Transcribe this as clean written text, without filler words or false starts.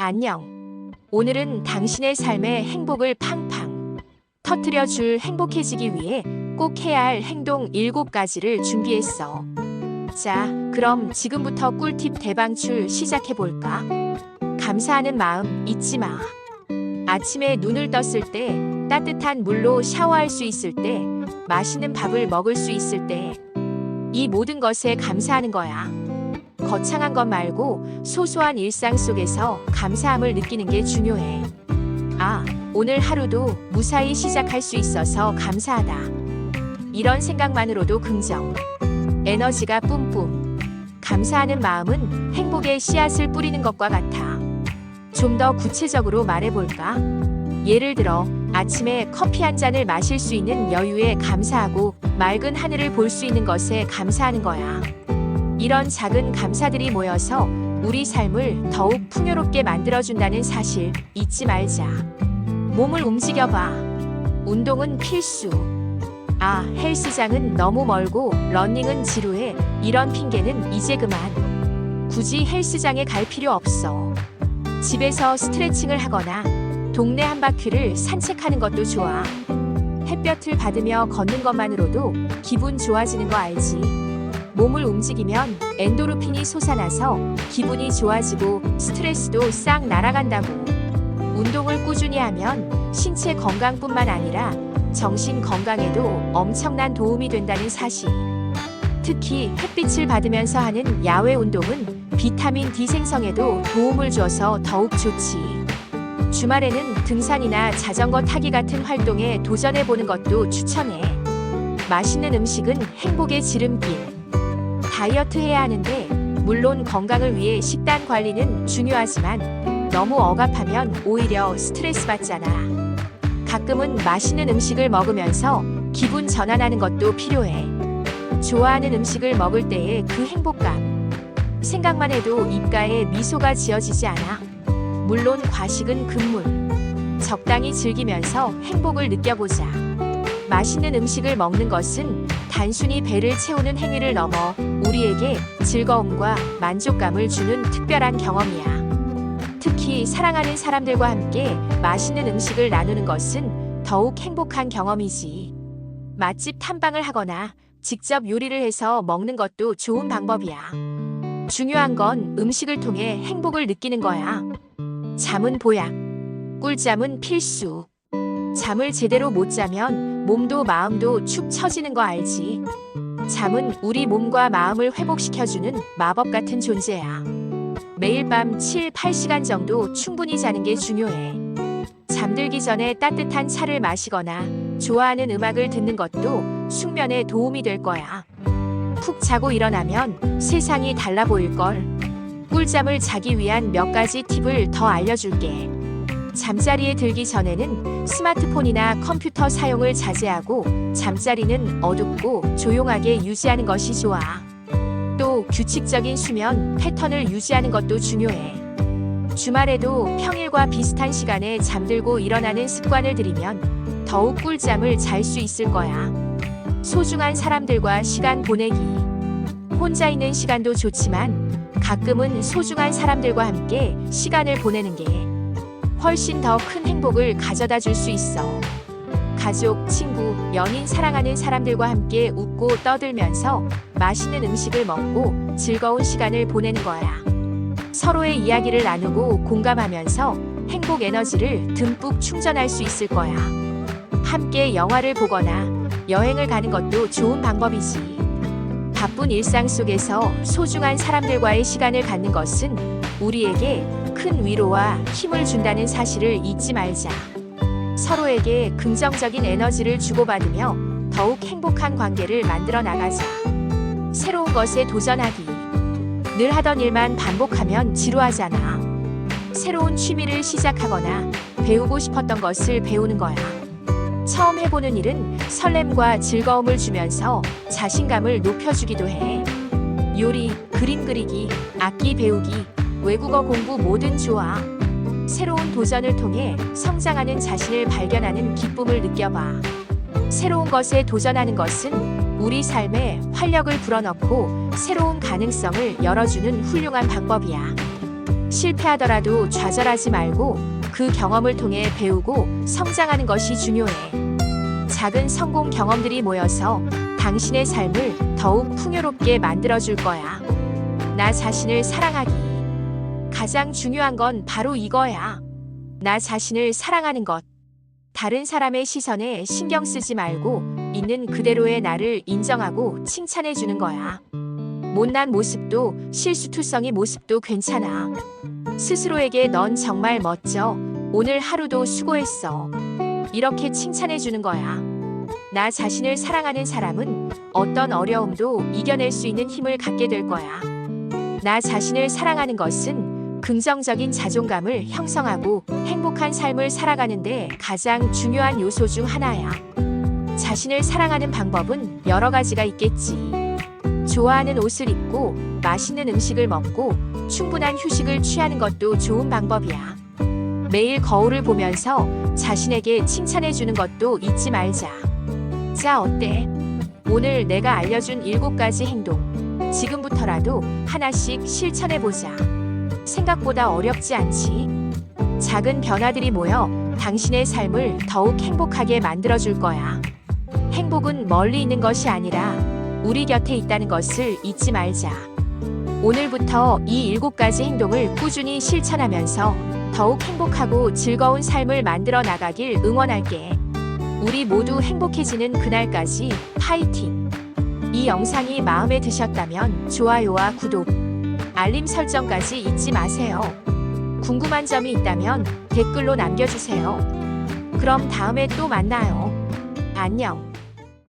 안녕. 오늘은 당신의 삶에 행복을 팡팡 터뜨려 줄 행복해지기 위해 꼭 해야 할 행동 7가지를 준비했어. 자, 그럼 지금부터 꿀팁 대방출 시작해볼까? 감사하는 마음 잊지 마. 아침에 눈을 떴을 때, 따뜻한 물로 샤워할 수 있을 때, 맛있는 밥을 먹을 수 있을 때, 이 모든 것에 감사하는 거야. 거창한 것 말고 소소한 일상 속에서 감사함을 느끼는 게 중요해. 아, 오늘 하루도 무사히 시작할 수 있어서 감사하다. 이런 생각만으로도 긍정, 에너지가 뿜뿜. 감사하는 마음은 행복의 씨앗을 뿌리는 것과 같아. 좀 더 구체적으로 말해볼까? 예를 들어 아침에 커피 한 잔을 마실 수 있는 여유에 감사하고 맑은 하늘을 볼 수 있는 것에 감사하는 거야. 이런 작은 감사들이 모여서 우리 삶을 더욱 풍요롭게 만들어준다는 사실 잊지 말자. 몸을 움직여봐. 운동은 필수. 아, 헬스장은 너무 멀고 러닝은 지루해. 이런 핑계는 이제 그만. 굳이 헬스장에 갈 필요 없어. 집에서 스트레칭을 하거나 동네 한 바퀴를 산책하는 것도 좋아. 햇볕을 받으며 걷는 것만으로도 기분 좋아지는 거 알지? 몸을 움직이면 엔도르핀이 솟아나서 기분이 좋아지고 스트레스도 싹 날아간다고. 운동을 꾸준히 하면 신체 건강뿐만 아니라 정신 건강에도 엄청난 도움이 된다는 사실. 특히 햇빛을 받으면서 하는 야외 운동은 비타민 D 생성에도 도움을 줘서 더욱 좋지. 주말에는 등산이나 자전거 타기 같은 활동에 도전해보는 것도 추천해. 맛있는 음식은 행복의 지름길. 다이어트 해야 하는데 물론 건강을 위해 식단 관리는 중요하지만 너무 억압하면 오히려 스트레스 받잖아. 가끔은 맛있는 음식을 먹으면서 기분 전환하는 것도 필요해. 좋아하는 음식을 먹을 때의 그 행복감. 생각만 해도 입가에 미소가 지어지지 않아. 물론 과식은 금물. 적당히 즐기면서 행복을 느껴보자. 맛있는 음식을 먹는 것은 단순히 배를 채우는 행위를 넘어 우리에게 즐거움과 만족감을 주는 특별한 경험이야. 특히 사랑하는 사람들과 함께 맛있는 음식을 나누는 것은 더욱 행복한 경험이지. 맛집 탐방을 하거나 직접 요리를 해서 먹는 것도 좋은 방법이야. 중요한 건 음식을 통해 행복을 느끼는 거야. 잠은 보약, 꿀잠은 필수. 잠을 제대로 못 자면 몸도 마음도 축 처지는 거 알지? 잠은 우리 몸과 마음을 회복시켜주는 마법 같은 존재야. 매일 밤 7, 8시간 정도 충분히 자는 게 중요해. 잠들기 전에 따뜻한 차를 마시거나 좋아하는 음악을 듣는 것도 숙면에 도움이 될 거야. 푹 자고 일어나면 세상이 달라 보일걸. 꿀잠을 자기 위한 몇 가지 팁을 더 알려줄게. 잠자리에 들기 전에는 스마트폰이나 컴퓨터 사용을 자제하고 잠자리는 어둡고 조용하게 유지하는 것이 좋아. 또 규칙적인 수면 패턴을 유지하는 것도 중요해. 주말에도 평일과 비슷한 시간에 잠들고 일어나는 습관을 들이면 더욱 꿀잠을 잘 수 있을 거야. 소중한 사람들과 시간 보내기. 혼자 있는 시간도 좋지만 가끔은 소중한 사람들과 함께 시간을 보내는 게 훨씬 더 큰 행복을 가져다 줄 수 있어. 가족, 친구, 연인, 사랑하는 사람들과 함께 웃고 떠들면서 맛있는 음식을 먹고 즐거운 시간을 보내는 거야. 서로의 이야기를 나누고 공감하면서 행복 에너지를 듬뿍 충전할 수 있을 거야. 함께 영화를 보거나 여행을 가는 것도 좋은 방법이지. 바쁜 일상 속에서 소중한 사람들과의 시간을 갖는 것은 우리에게 큰 위로와 힘을 준다는 사실을 잊지 말자. 서로에게 긍정적인 에너지를 주고받으며 더욱 행복한 관계를 만들어 나가자. 새로운 것에 도전하기. 늘 하던 일만 반복하면 지루하잖아. 새로운 취미를 시작하거나 배우고 싶었던 것을 배우는 거야. 처음 해보는 일은 설렘과 즐거움을 주면서 자신감을 높여주기도 해. 요리, 그림 그리기, 악기 배우기, 외국어 공부 뭐든 좋아. 새로운 도전을 통해 성장하는 자신을 발견하는 기쁨을 느껴봐. 새로운 것에 도전하는 것은 우리 삶에 활력을 불어넣고 새로운 가능성을 열어주는 훌륭한 방법이야. 실패하더라도 좌절하지 말고 그 경험을 통해 배우고 성장하는 것이 중요해. 작은 성공 경험들이 모여서 당신의 삶을 더욱 풍요롭게 만들어줄 거야. 나 자신을 사랑하기. 가장 중요한 건 바로 이거야. 나 자신을 사랑하는 것. 다른 사람의 시선에 신경 쓰지 말고 있는 그대로의 나를 인정하고 칭찬해 주는 거야. 못난 모습도 실수투성이 모습도 괜찮아. 스스로에게 넌 정말 멋져. 오늘 하루도 수고했어. 이렇게 칭찬해 주는 거야. 나 자신을 사랑하는 사람은 어떤 어려움도 이겨낼 수 있는 힘을 갖게 될 거야. 나 자신을 사랑하는 것은 긍정적인 자존감을 형성하고 행복한 삶을 살아가는데 가장 중요한 요소 중 하나야. 자신을 사랑하는 방법은 여러 가지가 있겠지. 좋아하는 옷을 입고 맛있는 음식을 먹고 충분한 휴식을 취하는 것도 좋은 방법이야. 매일 거울을 보면서 자신에게 칭찬해 주는 것도 잊지 말자. 자, 어때? 오늘 내가 알려준 7가지 행동. 지금부터라도 하나씩 실천해 보자. 생각보다 어렵지 않지? 작은 변화들이 모여 당신의 삶을 더욱 행복하게 만들어줄 거야. 행복은 멀리 있는 것이 아니라 우리 곁에 있다는 것을 잊지 말자. 오늘부터 이 7가지 행동을 꾸준히 실천하면서 더욱 행복하고 즐거운 삶을 만들어 나가길 응원할게. 우리 모두 행복해지는 그날까지 파이팅! 이 영상이 마음에 드셨다면 좋아요와 구독, 알림 설정까지 잊지 마세요. 궁금한 점이 있다면 댓글로 남겨주세요. 그럼 다음에 또 만나요. 안녕.